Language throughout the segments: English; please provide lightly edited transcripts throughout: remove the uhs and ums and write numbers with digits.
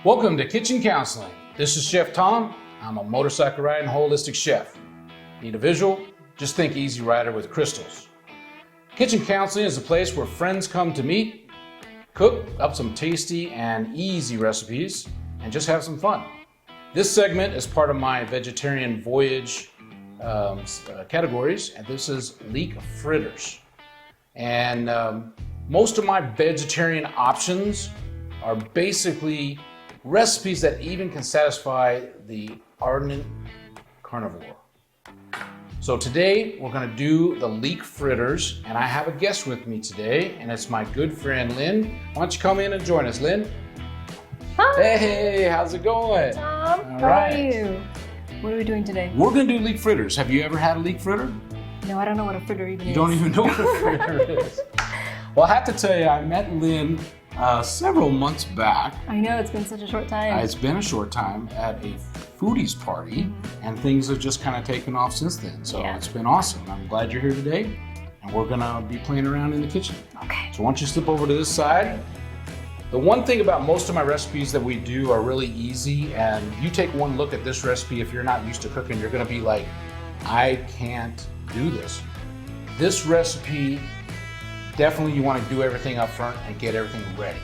Welcome to Kitchen Counseling. This is Chef Tom. I'm a motorcycle riding holistic chef. Need a visual? Just think Easy Rider with crystals. Kitchen Counseling is a place where friends come to meet, cook up some tasty and easy recipes, and just have some fun. This segment is part of my vegetarian voyage categories, and this is Leek Fritters. And most of my vegetarian options are basically recipes that even can satisfy the ardent carnivore. So today we're going to do the leek fritters, and I have a guest with me today, and it's my good friend Lynn. Why don't you come in and join us, Lynn? Hi. Hey, how's it going? Tom, All how right. are you? What are we doing today? We're going to do leek fritters. Have you ever had a leek fritter? No, I don't know what a fritter even is. You don't even know what a fritter is. Well, I have to tell you, I met Lynn several months back. I know, it's been such a short time. It's been a short time at a foodies party, and things have just kind of taken off since then. So Yeah. It's been awesome. I'm glad you're here today, and we're gonna be playing around in the kitchen. Okay. So why don't you slip over to this side? The one thing about most of my recipes that we do are really easy, and you take one look at this recipe, if you're not used to cooking, you're gonna be like, I can't do this. This recipe, definitely you want to do everything up front and get everything ready.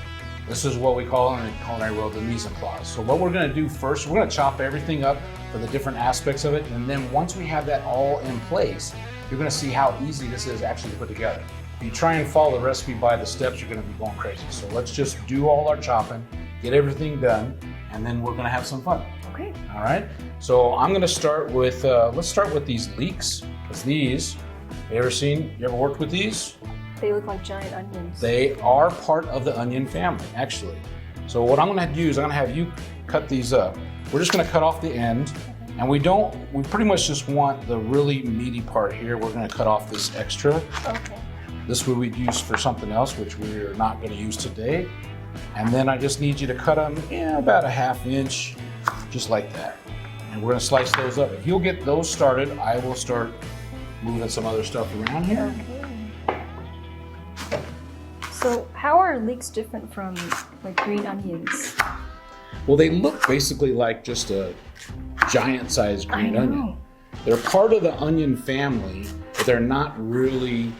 This is what we call in the culinary world the mise en place. So what we're going to do first, we're going to chop everything up for the different aspects of it, and then once we have that all in place, you're going to see how easy this is actually to put together. If you try and follow the recipe by the steps, you're going to be going crazy. So let's just do all our chopping, get everything done, and then we're going to have some fun. Okay. All right. So I'm going to start with let's start with these leeks, because these, you ever worked with these? They look like giant onions. They are part of the onion family, actually. So what I'm gonna do is I'm gonna have you cut these up. We're just gonna cut off the end, and we pretty much just want the really meaty part here. We're gonna cut off this extra. Okay. This we would use for something else, which we're not gonna use today. And then I just need you to cut them about a 1/2 inch, just like that. And we're gonna slice those up. If you'll get those started, I will start moving some other stuff around here. Okay. So how are leeks different from like green onions? Well, they look basically like just a giant-sized green onion. They're part of the onion family, but they're not really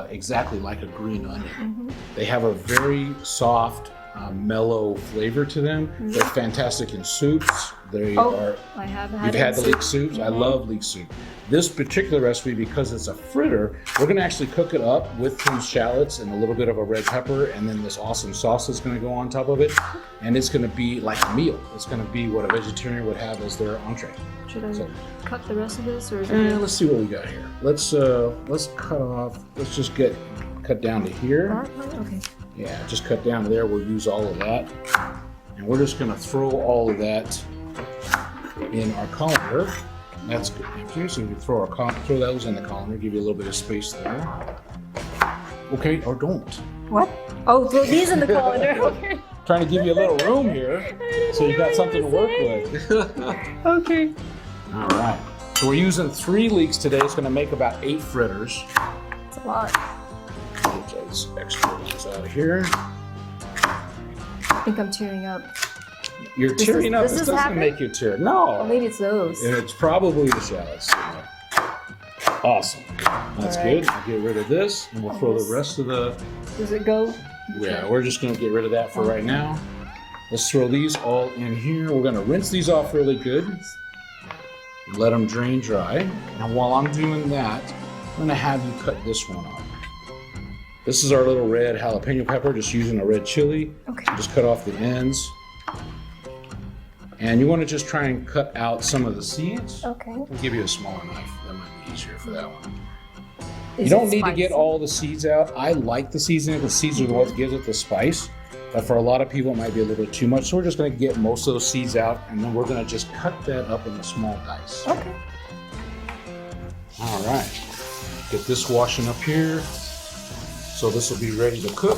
exactly like a green onion. Mm-hmm. They have a very soft, mellow flavor to them. Mm-hmm. They're fantastic in soups. I have had You've had the leek soups? I love leek soup. This particular recipe, because it's a fritter, we're going to actually cook it up with some shallots and a little bit of a red pepper, and then this awesome sauce is going to go on top of it, and it's going to be like a meal. It's going to be what a vegetarian would have as their entree. Should I cut the rest of this, or is Let's see what we got here. Let's cut off. Let's just cut down to here. Okay. Yeah, just cut down to there. We'll use all of that, and we're just going to throw all of that in our colander. That's good. Okay, so we throw those in the colander, give you a little bit of space there. Okay, or don't. What? Oh, throw these in the colander. Okay. Trying to give you a little room here, so you got something to work with. Okay. All right. So we're using 3 leeks today. It's going to make about 8 fritters. It's a lot. Get those extra ones out of here. I think I'm tearing up. You're tearing up. This This is doesn't happening? make you tear. No. Oh, maybe it's those. It's probably the shallots. Awesome. That's All right. good. I'll get rid of this, and we'll throw the rest of the. Does it go? Yeah, we're just gonna get rid of that for right now. Let's throw these all in here. We're gonna rinse these off really good. Let them drain dry. And while I'm doing that, I'm gonna have you cut this one off. This is our little red jalapeno pepper, just using a red chili. Okay. Just cut off the ends. And you want to just try and cut out some of the seeds. Okay. I'll give you a smaller knife. That might be easier for that one. Is You don't it need to get spicy? all the seeds out. I like the seeds in it. The seeds are what gives it the spice. But for a lot of people, it might be a little bit too much. So we're just going to get most of those seeds out, and then we're going to just cut that up into small dice. Okay. All right. Get this washing up here. So this will be ready to cook.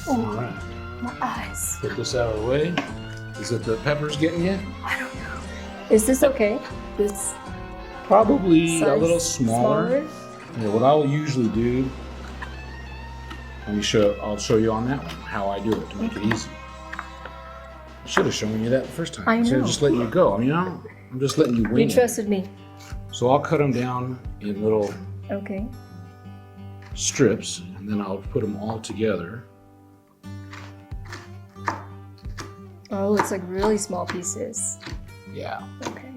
All right. My eyes. Get this out of the way. Is it the peppers getting you? I don't know. Is this okay? This Probably a size little smaller. Yeah, what I will usually do I'll show you on that one how I do it to make it easy. I should have shown you that the first time. I know. Instead of just letting you go. I'm just letting you wing You trusted me. So I'll cut them down in little Okay. strips, and then I'll put them all together. Oh, it's like really small pieces. Yeah. Okay.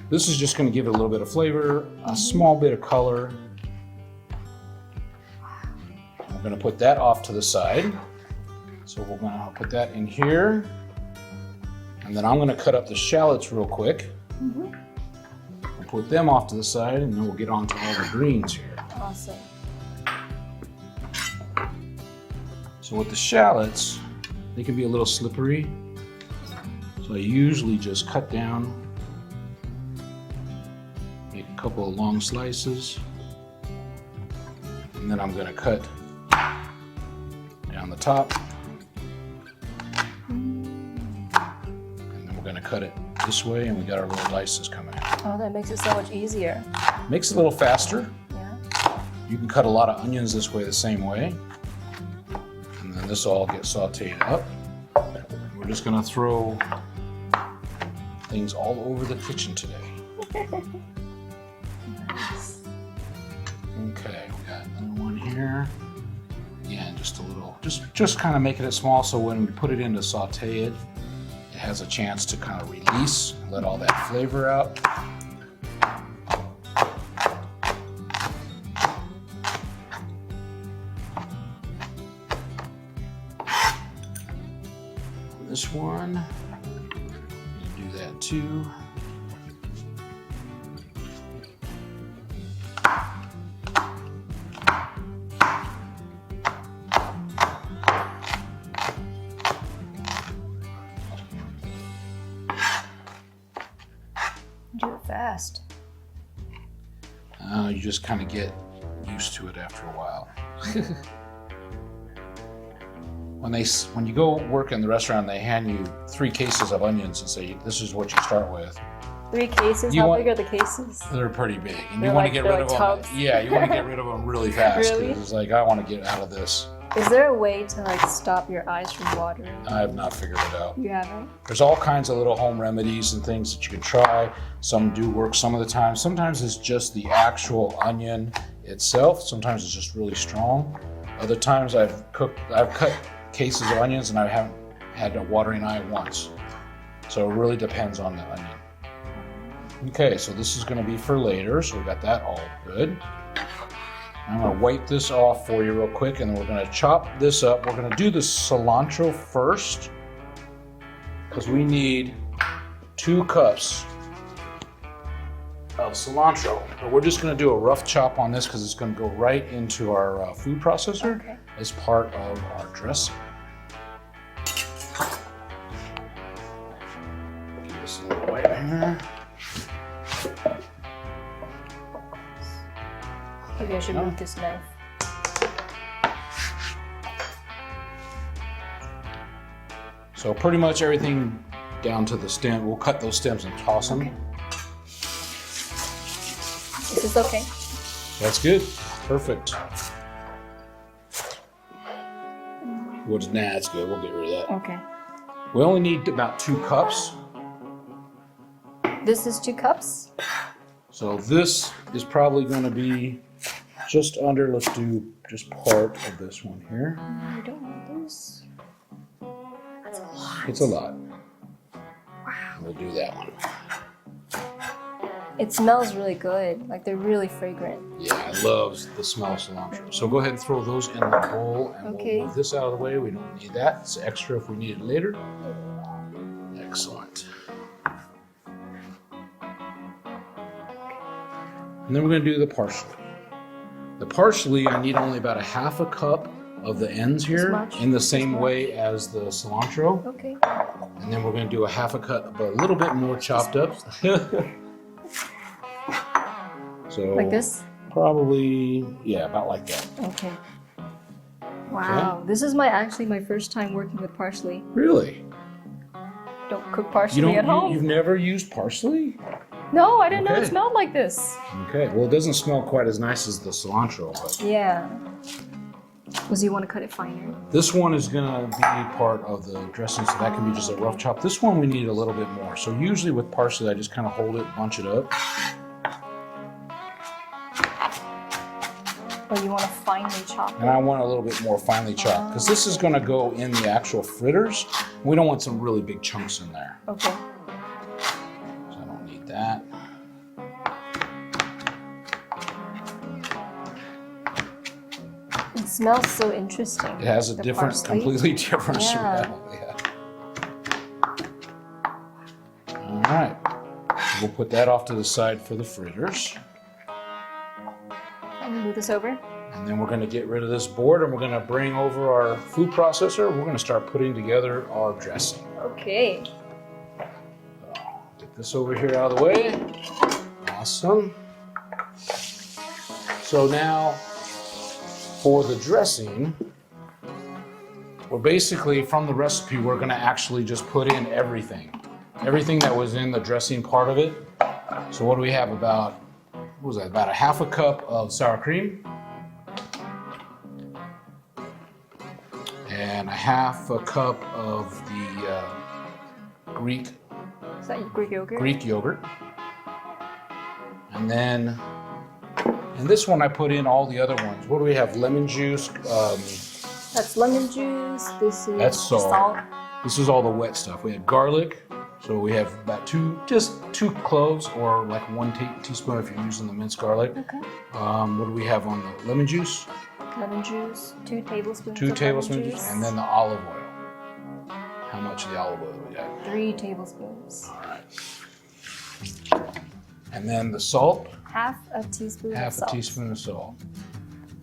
This is just going to give it a little bit of flavor, a small bit of color. I'm going to put that off to the side. So we're going to put that in here. And then I'm going to cut up the shallots real quick. I'll put them off to the side, and then we'll get on to all the greens here. Awesome. So with the shallots, they can be a little slippery. So I usually just cut down, make a couple of long slices, and then I'm going to cut down the top, and then we're going to cut it this way, and we got our little dices coming out. Oh, that makes it so much easier. Makes it a little faster. Yeah. You can cut a lot of onions this way the same way, and then this all gets sauteed up. We're just going to throw things all over the kitchen today. Nice. Okay, we got another one here. Again, just a little, just kind of making it small so when we put it in to saute it, it has a chance to kind of release, let all that flavor out. This one, do that too. Do it fast. You just kind of get used to it after a while. When you go work in the restaurant, they hand you 3 cases of onions and say, "This is what you start with." 3 cases? You How want- big are the cases? They're pretty big, and They're you want like- to get they're rid of like them. tubs. Yeah, you want to get rid of them really fast. Really? 'Cause it's like, I want to get out of this. Is there a way to like stop your eyes from watering? I have not figured it out. You haven't? There's all kinds of little home remedies and things that you can try. Some do work some of the time. Sometimes it's just the actual onion itself. Sometimes it's just really strong. Other times I've cut cases of onions and I haven't had a watering eye once. So it really depends on the onion. Okay, so this is going to be for later. So we got that all good. I'm going to wipe this off for you real quick, and then we're going to chop this up. We're going to do the cilantro first, because we need 2 cups of cilantro. But we're just going to do a rough chop on this because it's going to go right into our food processor Okay. as part of our dressing. Give this a little wipe here. Maybe I should move this knife. So pretty much everything down to the stem. We'll cut those stems and toss them. Okay. Is this okay? That's good. Perfect. Nah, it's good. We'll get rid of that. Okay. We only need about 2 cups. This is 2 cups? So this is probably going to be just under, let's do just part of this one here. I don't want this. That's a lot. It's a lot. Wow. We'll do that one. It smells really good. Like they're really fragrant. Yeah, I love the smell of cilantro. So go ahead and throw those in the bowl, and Okay. we'll move this out of the way. We don't need that. It's extra if we need it later. Excellent. And then we're going to do the parsley. The parsley, I need only about a half a cup of the ends here, much? in the same way as the cilantro. Okay. And then we're going to do a half a cup, but a little bit more chopped up. So Like this? Probably, yeah, about like that. Okay. Wow. This is actually my first time working with parsley. Really? Don't cook parsley at home. You've never used parsley? No, I didn't know Okay. it smelled like this. Okay, well, it doesn't smell quite as nice as the cilantro, but Yeah. Was you want to cut it finer? This one is gonna be part of the dressing, so that can be just a rough chop. This one we need a little bit more. So usually with parsley, I just kind of hold it, bunch it up. Or you want to finely chop And it? I want a little bit more finely chopped because this is gonna go in the actual fritters. We don't want some really big chunks in there. Okay. So I don't need that. It smells so interesting. It has a the different, parsley. completely different Yeah. smell. Yeah. All right. We'll put that off to the side for the fritters. I'm gonna move this over. And then we're going to get rid of this board and we're going to bring over our food processor. We're going to start putting together our dressing. Okay. Get this over here out of the way. Awesome. So now for the dressing, we're basically, from the recipe, we're going to actually just put in everything. Everything that was in the dressing part of it. So what do we have? About, what was that? About a half a cup of sour cream. And a half a cup of the Greek Is that Greek yogurt? And then, in this one I put in all the other ones. What do we have? Lemon juice. That's lemon juice. This is That's salt. salt. This is all the wet stuff. We have garlic. So we have about just two cloves, or like one teaspoon if you're using the minced garlic. Okay. What do we have on the lemon juice? Lemon juice, 2 tablespoons. 2 of tablespoons, lemon juice. and then the olive oil. How much of the olive oil do we got? 3 tablespoons. All right. And then the salt. Half a teaspoon of Half salt. a teaspoon of salt.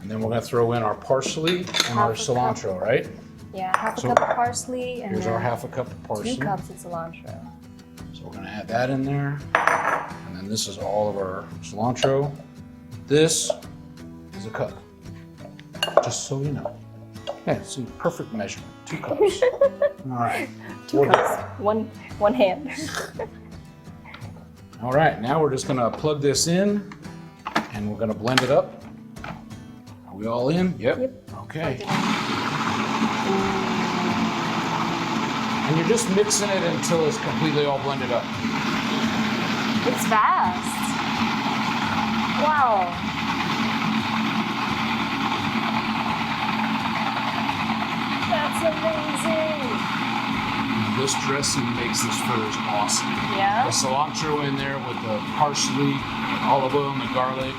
And then we're going to throw in our parsley and Half our a cilantro, right? Yeah, half a So cup of parsley and Here's then our half a cup of parsley. 2 cups of cilantro. So we're going to add that in there. And then this is all of our cilantro. This is a cup. Just so you know. Yeah, see, perfect measurement. 2 cups. All right. 2 cups. One hand. All right, now we're just going to plug this in and we're going to blend it up. Are we all in? Yep. Okay. And you're just mixing it until it's completely all blended up. It's fast. Wow. That's amazing. This dressing makes this fritters awesome. Yeah? The cilantro in there with the parsley, olive oil, and the garlic.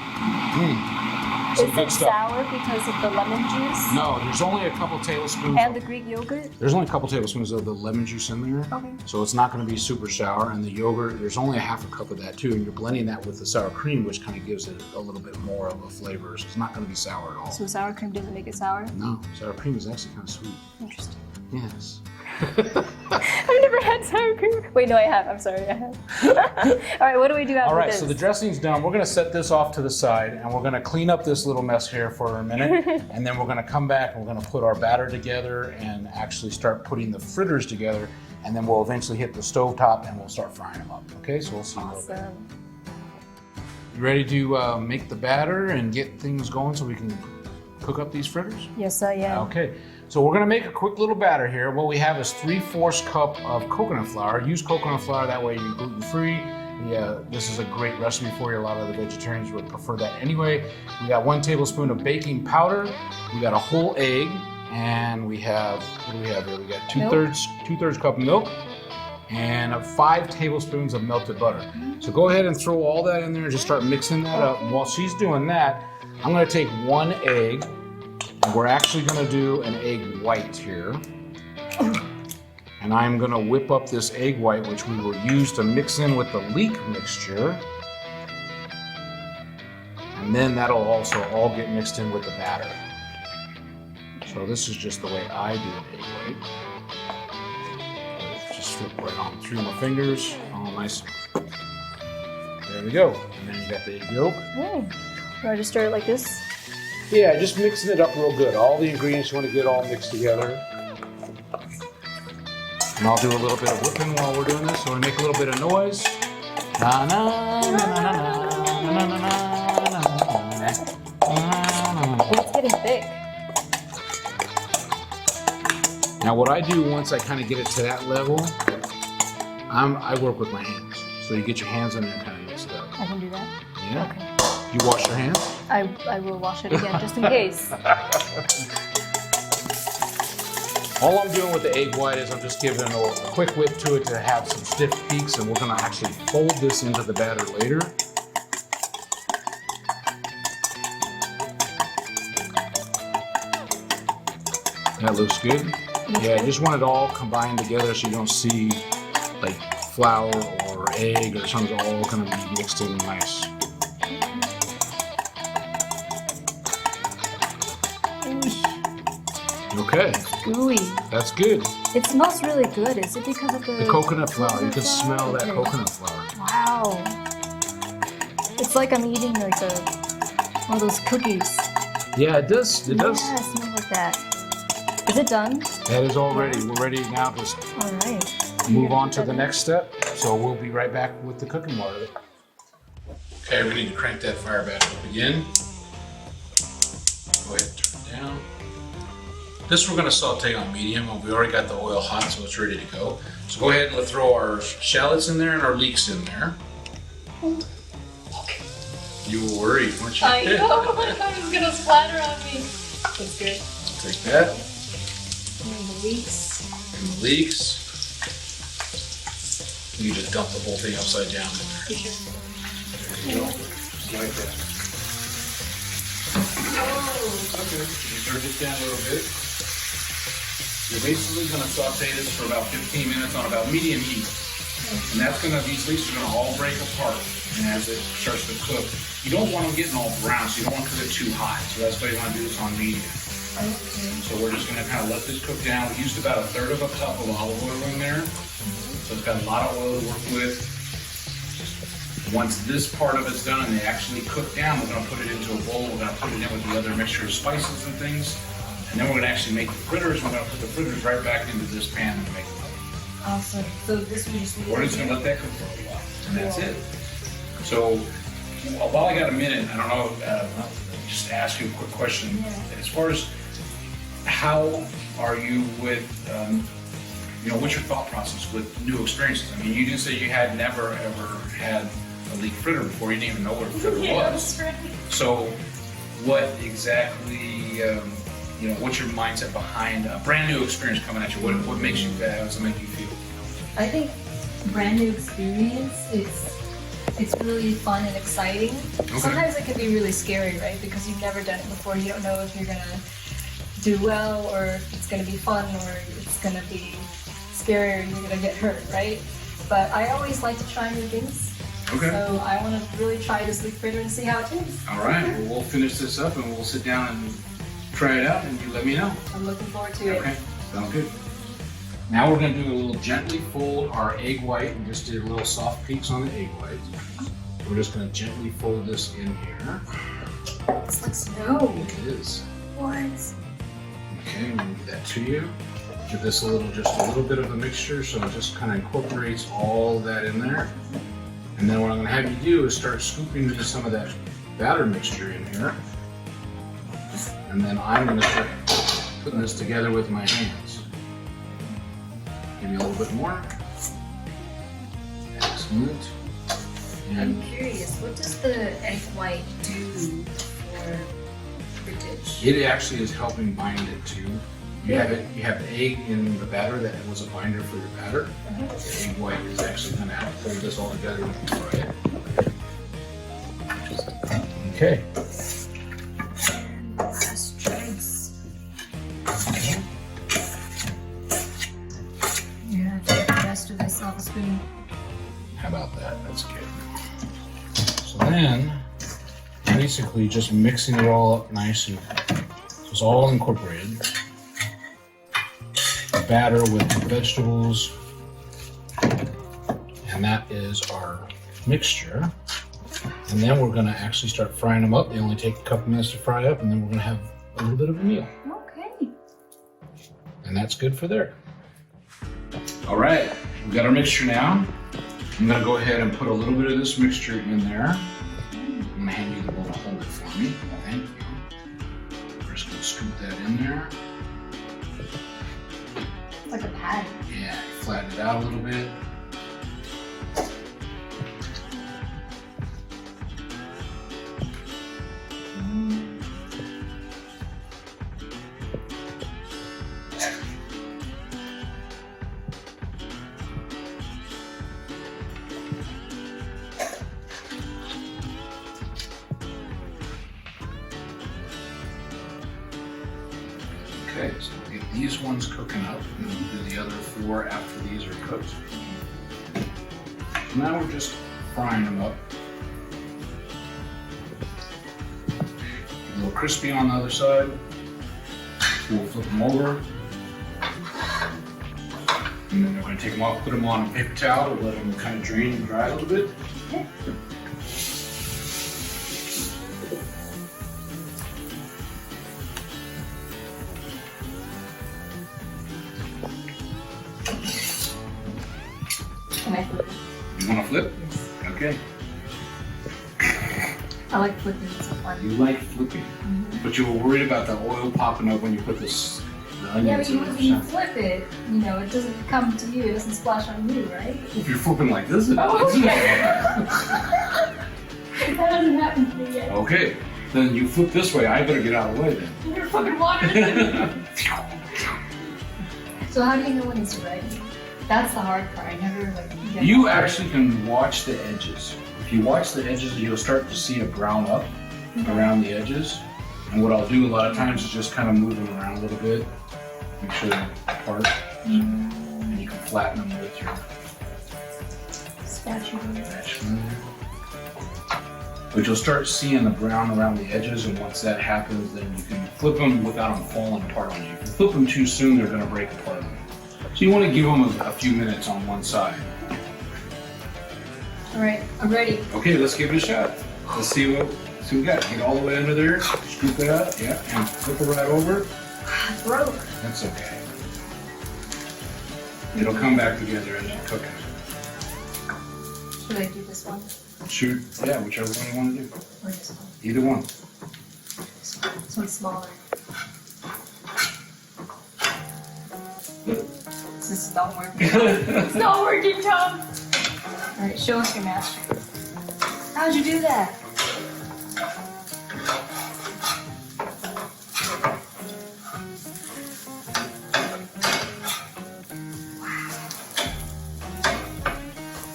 Some Is good it stuff. sour because of the lemon juice? No, there's only a couple tablespoons. And the Greek yogurt? There's only a couple tablespoons of the lemon juice in there. Okay. So it's not going to be super sour. And the yogurt, there's only a half a cup of that too. And you're blending that with the sour cream, which kind of gives it a little bit more of a flavor. So it's not going to be sour at all. So sour cream doesn't make it sour? No, sour cream is actually kind of sweet. Interesting. Yes. I've never had sour cream. Wait, no, I have. I'm sorry, I have. All right, what do we do after All right, this? so the dressing's done. We're going to set this off to the side, and we're going to clean up this little mess here for a minute, and then we're going to come back and we're going to put our batter together and actually start putting the fritters together, and then we'll eventually hit the stovetop and we'll start frying them up. Okay, so we'll see. Awesome. You ready to make the batter and get things going so we can cook up these fritters? Yes, I am. Okay, so we're gonna make a quick little batter here. What we have is 3/4 cup of coconut flour. Use coconut flour, that way you're gluten-free. Yeah, this is a great recipe for you. A lot of the vegetarians would prefer that anyway. We got 1 tablespoon of baking powder. We got a whole egg, and we have, what do we have here? We got two-thirds cup of milk, and 5 tablespoons of melted butter. So go ahead and throw all that in there and just start mixing that up. While she's doing that, I'm gonna take 1 egg, and we're actually gonna do an egg white here. And I'm gonna whip up this egg white, which we will use to mix in with the leek mixture. And then that'll also all get mixed in with the batter. So this is just the way I do an egg white. Just flip right on through my fingers, all nice. There we go. And then you got the egg yolk. Do I just stir it like this? Yeah, just mixing it up real good. All the ingredients you want to get all mixed together. And I'll do a little bit of whipping while we're doing this, so we make a little bit of noise. Na na na na na na na na na na. Oh, it's getting thick. Now what I do once I kind of get it to that level, I work with my hands. So you get your hands in there and kind of mix it up. I can do that? Yeah. Okay. You wash your hands? I will wash it again just in case. All I'm doing with the egg white is I'm just giving a quick whip to it to have some stiff peaks, and we're gonna actually fold this into the batter later. That looks good. Yeah, I just want it all combined together so you don't see like flour or egg or something all gonna be mixed in nice. Okay. Gooey. That's good. It smells really good. Is it because of The coconut flour. You can smell that coconut flour. Wow. It's like I'm eating like one of those cookies. Yeah, it does. It does. Yeah, it smells like that. Is it done? That is all ready. We're ready now to All right. move on to the next step. So we'll be right back with the cooking water. Okay, we need to crank that fire back up again. Go ahead and turn it down. This we're going to saute on medium, and we already got the oil hot, so it's ready to go. So go ahead and let's throw our shallots in there and our leeks in there. You were worried, weren't you? I know. I was going to splatter on me. That's good. Take that. And the leeks. And the leeks. You just dump the whole thing upside down in there. For sure. There you go. Just like that. Okay. You turn this down a little bit. You're basically going to saute this for about 15 minutes on about medium heat. And that's going to, these leeks are going to all break apart. And as it starts to cook, you don't want them getting all brown, so you don't want to cook it too hot. So that's why you want to do this on medium. So we're just going to kind of let this cook down. We used about 1/3 of a cup of olive oil in there. So it's got a lot of oil to work with. Once this part of it's done and they actually cook down, we're going to put it into a bowl. We're going to put it in with the other mixture of spices and things. And then we're going to actually make the fritters. We're going to put the fritters right back into this pan and make them. Awesome. So this we just We're just going to let that cook for a while. And that's it. So while I got a minute, I don't know, just ask you a quick question. As far as how are you with, what's your thought process with new experiences? I mean, you didn't say you had never ever had a leek fritter before. You didn't even know what a fritter was. That's right. So what exactly, what's your mindset behind a brand new experience coming at you? What makes you, how does it make you feel? I think brand new experience it's really fun and exciting. Okay. Sometimes it can be really scary, right? Because you've never done it before. You don't know if you're gonna do well or if it's gonna be fun or it's gonna be scary or you're gonna get hurt, right? But I always like to try new things. Okay. So I want to really try this leek fritter and see how it tastes. All right, well, we'll finish this up and we'll sit down and try it out and you let me know. I'm looking forward to it. Okay, sounds good. Now we're going to do a little gently fold our egg white. We just did a little soft peaks on the egg white. We're just going to gently fold this in here. It's like snow. It is. What? Okay, we'll give that to you. Give this just a little bit of a mixture so it just kind of incorporates all that in there. And then what I'm going to have you do is start scooping into some of that batter mixture in here. And then I'm going to start putting this together with my hands. Give me a little bit more. Excellent. I'm And curious, what does the egg white do for fritters? it actually is helping bind it too. You have egg in the batter that was a binder for your batter. The egg white is actually going to help hold this all together when you fry it. Okay. That's dregs. Yeah, take the rest of this off the spoon. How about that? That's good. So then, basically just mixing it all up nice and it's all incorporated. The batter with the vegetables, and that is our mixture. And then we're going to actually start frying them up. They only take a couple minutes to fry up, and then we're going to have a little bit of a meal. Okay. And that's good for there. All right, we've got our mixture now. I'm going to go ahead and put a little bit of this mixture in there. I'm going to hand you the bowl to hold it for me. Thank you. We're just going to scoop that in there. Like a patty. Yeah, flatten it out a little bit. Okay, so we'll get these ones cooking up, and then we'll do the other 4 after these are cooked. So now we're just frying them up. A little crispy on the other side. We'll flip them over. And then we're going to take them off, put them on a paper towel to let them kind of drain and dry a little bit. Can I flip it? You want to flip? Yes. Okay. I like flipping, it's so fun. You like flipping, but you were worried about the oil popping up when you put this. The Yeah, onions but in when the you center. flip it, it doesn't come to you, it doesn't splash on you, right? If you're flipping like this, it Oh, does. okay. That hasn't happened to me yet. Okay, then you flip this way. I better get out of the way then. You're fucking water. So how do you know when it's ready? That's the hard part. I never get You that actually can watch the edges. If you watch the edges, you'll start to see it brown up around the edges. And what I'll do a lot of times is just kind of move them around a little bit, make sure they're apart, and you can flatten them with your spatula. spatula. But you'll start seeing the brown around the edges, and once that happens, then you can flip them without them falling apart on you. If you flip them too soon, they're going to break apart. So you want to give them a few minutes on one side. All right, I'm ready. Okay, let's give it a shot. Let's see what we got. Get all the way under there, scoop that up, yeah, and flip it right over. It broke. That's okay. It'll come back together as you cook it. Should I do this one Shoot, yeah, whichever one you want to do. or this one? Either one. This one's smaller. This is not working. It's not working, Tom. All right, show us your master. How'd you do that?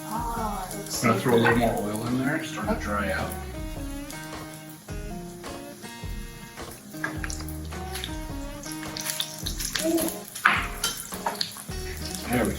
Oh, it looks I'm gonna so throw a little good. more oil in there, start to dry out. There we go.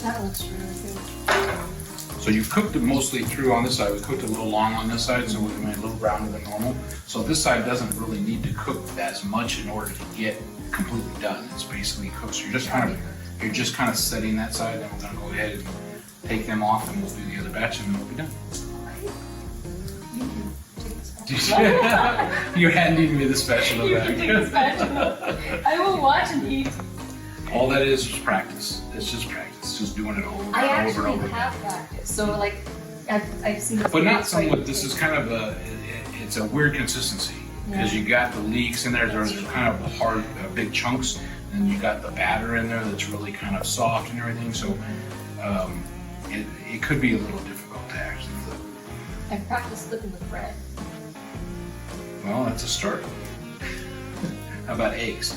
That looks really good. So you've cooked it mostly through on this side. We cooked it a little long on this side, so we made it a little browner than normal. So this side doesn't really need to cook as much in order to get completely done. It's basically cooked. So you're just kind of setting that side. Then we're gonna go ahead and take them off, and we'll do the other batch, and then we'll be done. You're handing me the spatula You back. can take the spatula. I will watch and eat. All that is practice. It's just practice. Just doing it over I and over and actually over have again. practice, so like I've seen this. But not videos, somewhat. right? This is kind of it's a weird consistency because you got the leeks in there. There's kind of hard, big chunks, and you got the batter in there that's really kind of soft and everything. So it could be a little difficult to actually flip. I've practiced flipping with bread. Well, that's a start. How about eggs?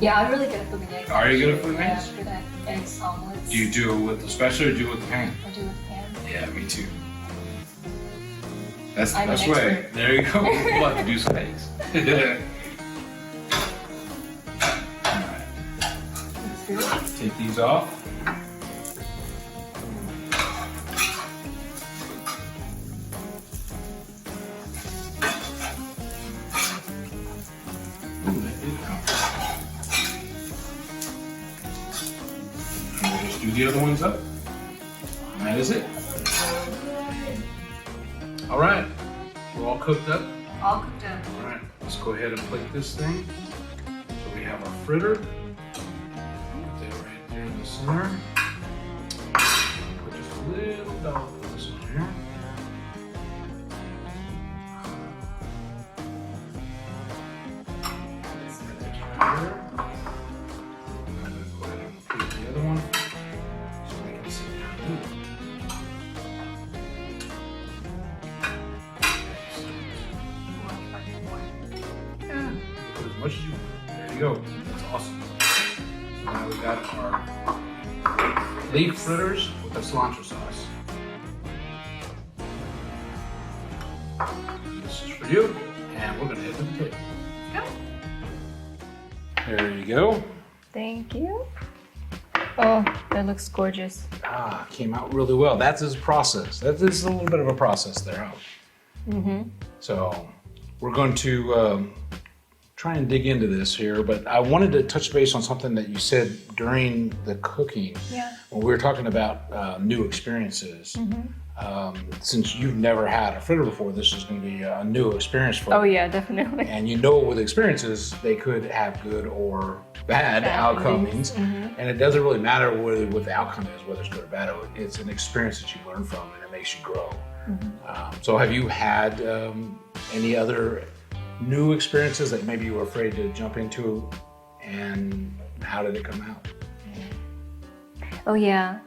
Yeah, I'm really good at flipping eggs. Are you good at flipping Yeah, eggs? I'm good at eggs, omelets. Do you do it with the spatula or do it with the pan? I do it with pan. Yeah, me too. That's the I'm an best way. expert. There you go. We'll have to do some eggs. Alright, Let's do it. take these off. Ooh, that did come. And we'll just do the other ones up. And that is it. All right, we're all cooked up. All cooked up. All right, let's go ahead and plate this thing. So we have our fritter. Put that right there in the center. Put just a little dollop of this on here. you go. That's awesome. So now we got our leek fritters with the cilantro sauce. This is for you, and we're gonna head to the plate. Go. There you go. Thank you. Oh, that looks gorgeous. Ah, came out really well. That's his process. That is a little bit of a process there, huh? Mm-hmm. So we're going to try and dig into this here, but I wanted to touch base on something that you said during the cooking. Yeah. When we were talking about new experiences. Since you've never had a fritter before, this is going to be a new experience for you. Oh yeah, definitely. And you know with experiences, they could have good or bad outcomes. And it doesn't really matter what the outcome is, whether it's good or bad. It's an experience that you learn from and it makes you grow. So have you had any other new experiences that maybe you were afraid to jump into, and how did it come out? Oh yeah.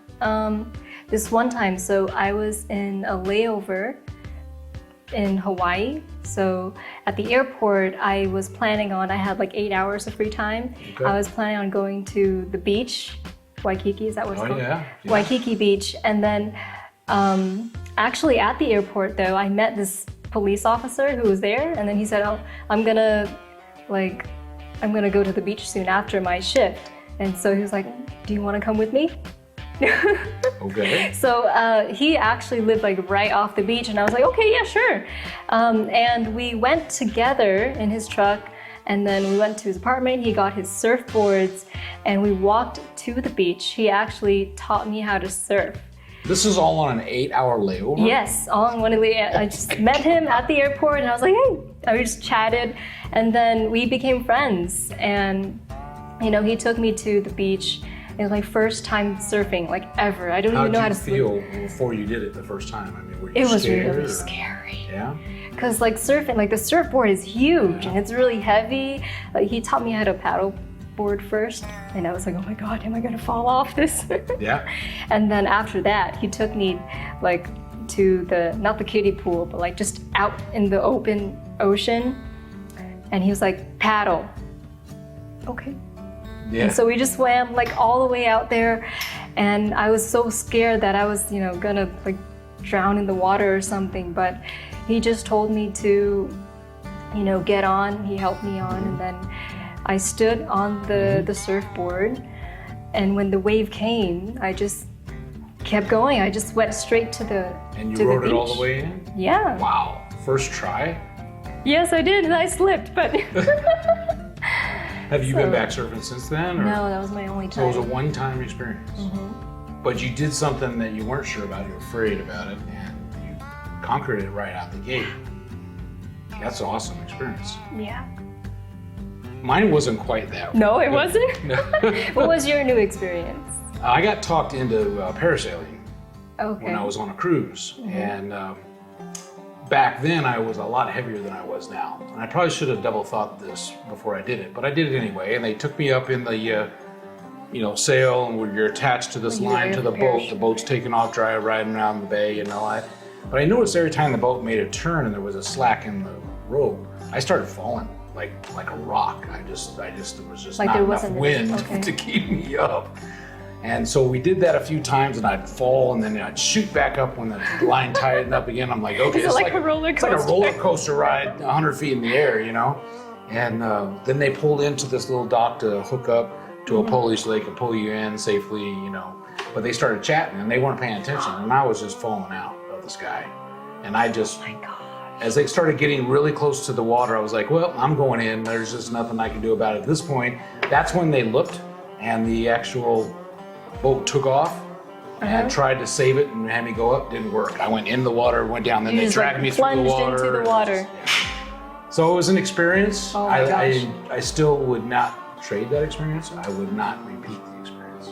This one time, so I was in a layover in Hawaii. So at the airport, I was planning on, I had like 8 hours of free time. Okay. I was planning on going to the beach, Waikiki, is that what it's called? Yeah. Waikiki Beach. And then actually at the airport though, I met this police officer who was there, and then he said, oh, I'm gonna go to the beach soon after my shift. And so he was like, do you wanna come with me? Okay. So he actually lived like right off the beach, and I was like, okay, yeah, sure. And we went together in his truck, and then we went to his apartment. He got his surfboards, and we walked to the beach. He actually taught me how to surf. This is all on an 8-hour layover? Yes, all in one day. I just met him at the airport, and I was like, hey, we just chatted, and then we became friends. And you know, he took me to the beach. It was my first time surfing, like ever. I don't even know how to How did you feel before you did it the first time? I mean, were you It was scared, really or? scary. Yeah? Because like surfing, like the surfboard is huge and it's really heavy. Like he taught me how to paddle board first, and I was like, oh my God, am I gonna fall off this? Yeah. And then after that, he took me like to not the kiddie pool, but like just out in the open ocean. And he was like, paddle. Okay. Yeah. And so we just swam like all the way out there, and I was so scared that I was, you know, gonna like drown in the water or something, but he just told me to, you know, get on. He helped me on, and then I stood on the surfboard, and when the wave came, I just kept going. I just went straight to the And to you the rode it all beach. the way in? Yeah. Wow. First try? Yes, I did, and I slipped, but Have you been back surfing since then? Or? no, that was my only So it time. was a one-time experience. But you did something that you weren't sure about, you were afraid about it, and you conquered it right out the gate. That's an awesome experience. Yeah. Mine wasn't quite that way. No, it wasn't? No. What was your new experience? I got talked into parasailing Okay. when I was on a cruise. And back then I was a lot heavier than I was now. And I probably should have double thought this before I did it, but I did it anyway. And they took me up in the, you know, sail, and where you're attached to this line to the boat. The boat's taking off, riding around the bay and all that. But I noticed every time the boat made a turn and there was a slack in the rope, I started falling like a rock. There was just Like not there enough wasn't wind okay. to keep me up. And so we did that a few times, and I'd fall, and then I'd shoot back up when the line tightened up again. I'm like, okay, Is it like a roller it's like a coaster? roller coaster ride 100 feet in the air, you know? And then they pulled into this little dock to hook up to a pulley so they could pull you in safely, you know? But they started chatting, and they weren't paying attention, and I was just falling out of the sky. And I just, as they started getting really close to the water, I was like, well, I'm going in. There's just nothing I can do about it at this point. That's when they looked, and the actual boat took off and tried to save it and had me go up. Didn't work. I went in the water, went down, then You they just, dragged like, me through the plunged water. into the water. So it was an experience. Oh my gosh. I still would not trade that experience. I would not repeat the experience.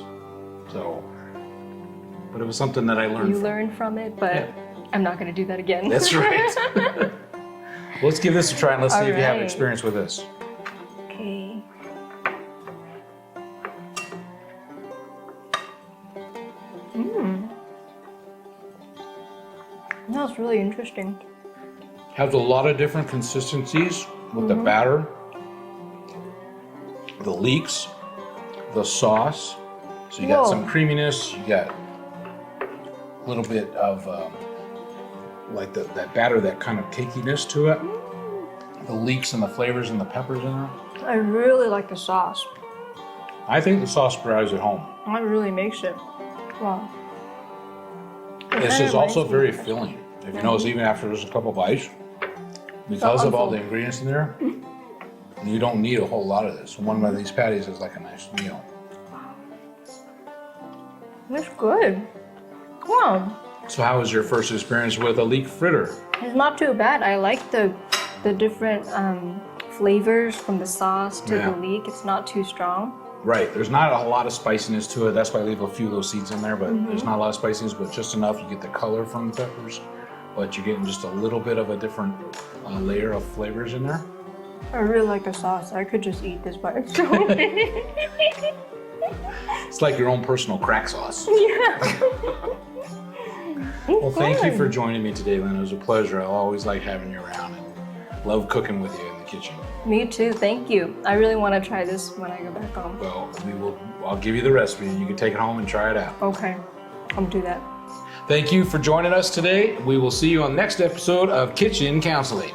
So, but it was something that I learned You from. learned from it, but I'm not going to do that again. That's right. Let's give this a try, and let's see if you have Alright. experience with this. Okay. That's really interesting. Has a lot of different consistencies with the batter. the leeks, the sauce. So you got Whoa. some creaminess, you got a little bit of like that batter, that kind of cakiness to it. The leeks and the flavors and the peppers in there. I really like the sauce. I think the sauce drives it home. That really makes it. Wow. This is also very filling. If you notice, even after there's a couple bites, because of all the ingredients in there, you don't need a whole lot of this. One of these patties is like a nice meal. It's good. Wow. So how was your first experience with a leek fritter? It's not too bad. I like the different flavors from the sauce to Yeah. the leek. It's not too strong. Right, there's not a lot of spiciness to it. That's why I leave a few of those seeds in there, but there's not a lot of spiciness, but just enough. You get the color from the peppers, but you're getting just a little bit of a different layer of flavors in there. I really like the sauce. I could just eat this by itself. It's like your own personal crack sauce. Yeah. Well, thank you for joining me today, Lynn. It was a pleasure. I always like having you around and love cooking with you in the kitchen. Me too. Thank you. I really want to try this when I go back home. Well, I'll give you the recipe and you can take it home and try it out. Okay. I'll do that. Thank you for joining us today. We will see you on the next episode of Kitchen Counseling.